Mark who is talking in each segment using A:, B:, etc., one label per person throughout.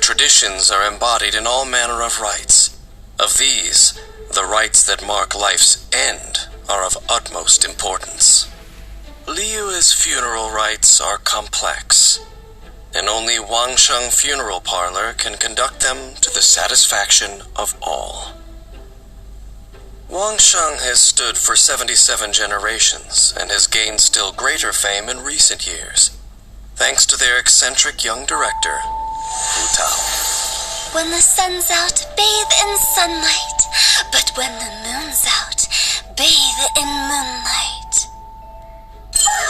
A: traditions are embodied in all manner of rites. Of these, the rites that mark life's end are of utmost importance. Liu's funeral rites are complex, and only Wangsheng Funeral Parlor can conduct them to the satisfaction of all. Wangsheng has stood for 77 generations and has gained still greater fame in recent years, thanks to their eccentric young director, Hu Tao.
B: When the sun's out, bathe in sunlight, but when the moon's out, bathe in moonlight.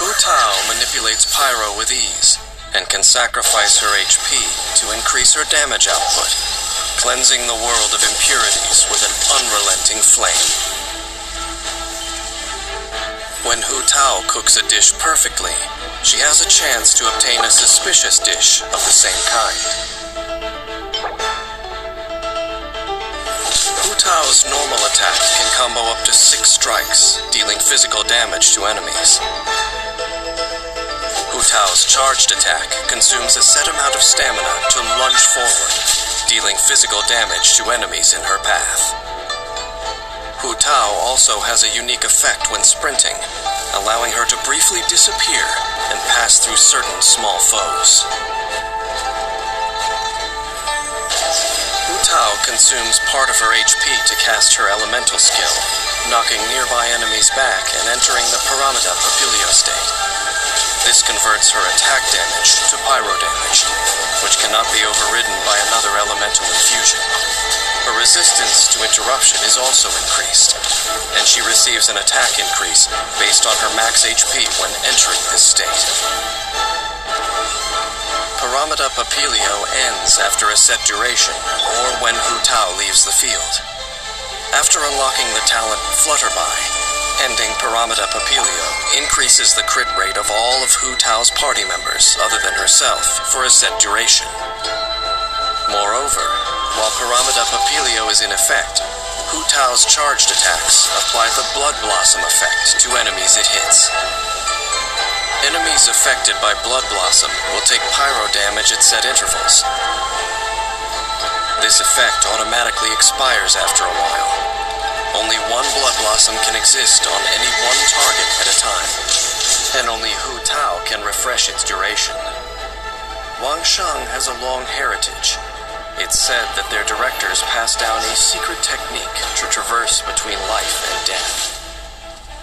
A: Hu Tao manipulates pyro with ease and can sacrifice her HP to increase her damage output, cleansing the world of impurities with an unrelenting flame. When Hu Tao cooks a dish perfectly, she has a chance to obtain a suspicious dish of the same kind. Hu Tao's normal attack can combo up to 6 strikes, dealing physical damage to enemies. Hu Tao's charged attack consumes a set amount of stamina to lunge forward, dealing physical damage to enemies in her path. Hu Tao also has a unique effect when sprinting, allowing her to briefly disappear and pass through certain small foes. Hu Tao consumes part of her HP to cast her elemental skill, knocking nearby enemies back and entering the Paramita Papilio state. This converts her attack damage to pyro damage, which cannot be overridden by another elemental infusion. Her resistance to interruption is also increased, and she receives an attack increase based on her max HP when entering this state. Paramita Papilio ends after a set duration, or when Hu Tao leaves the field. After unlocking the talent Flutterby, ending Paramita Papilio increases the crit rate of all of Hu Tao's party members other than herself for a set duration. Moreover, while Paramita Papilio is in effect, Hu Tao's charged attacks apply the Blood Blossom effect to enemies it hits. Enemies affected by Blood Blossom will take pyro damage at set intervals. This effect automatically expires after a while. Only one Blood Blossom can exist on any one target at a time, and only Hu Tao can refresh its duration. Wangsheng has a long heritage. It's said that their directors passed down a secret technique to traverse between life and death.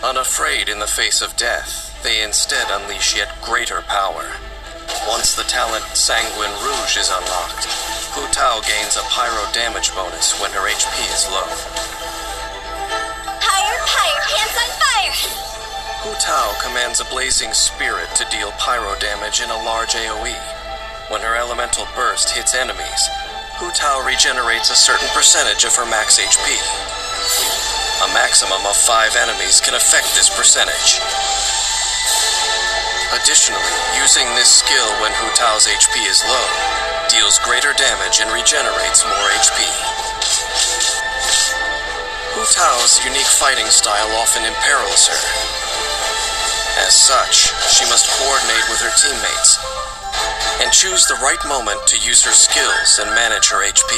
A: Unafraid in the face of death, they instead unleash yet greater power. Once the talent Sanguine Rouge is unlocked, Hu Tao gains a pyro damage bonus when her HP is low.
B: Higher, hands on fire!
A: Hu Tao commands a blazing spirit to deal pyro damage in a large AoE. When her elemental burst hits enemies, Hu Tao regenerates a certain percentage of her max HP. A maximum of 5 enemies can affect this percentage. Additionally, using this skill when Hu Tao's HP is low, deals greater damage and regenerates more HP. Hu Tao's unique fighting style often imperils her. As such, she must coordinate with her teammates and choose the right moment to use her skills and manage her HP.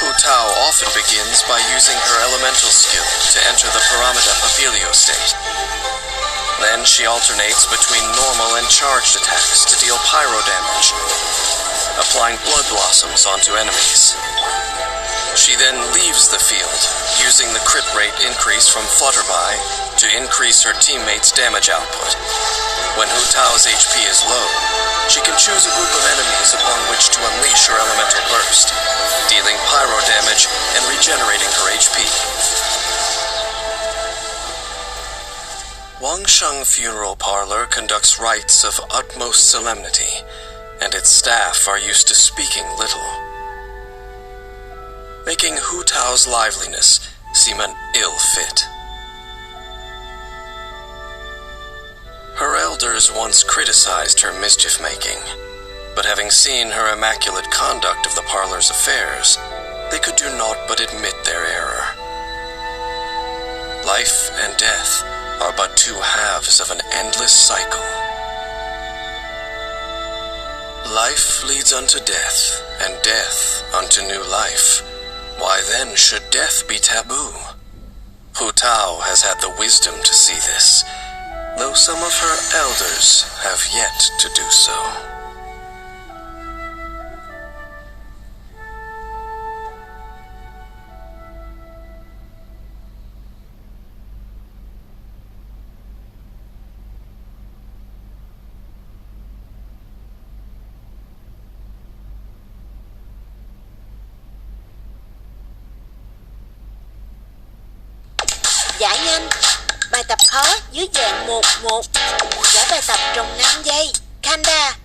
A: Hu Tao often begins by using her elemental skill to enter the Paramita Papilio state. Then she alternates between normal and charged attacks to deal pyro damage, applying Blood Blossoms onto enemies. She then leaves the field, using the crit rate increase from Flutterby to increase her teammates' damage output. When Hu Tao's HP is low, she can choose a group of enemies upon which to unleash her elemental burst, dealing pyro damage and regenerating her HP. Wangsheng Funeral Parlor conducts rites of utmost solemnity, and its staff are used to speaking little, making Hu Tao's liveliness seem an ill fit. Her elders once criticized her mischief-making, but having seen her immaculate conduct of the parlor's affairs, they could do naught but admit their error. Life and death are but 2 halves of an endless cycle. Life leads unto death, and death unto new life. Why then should death be taboo? Hu Tao has had the wisdom to see this, though some of her elders have yet to do so.
C: Giải nhanh. Bài tập khó dưới dạng 1-1. Giải bài tập trong 5 giây. Kanda.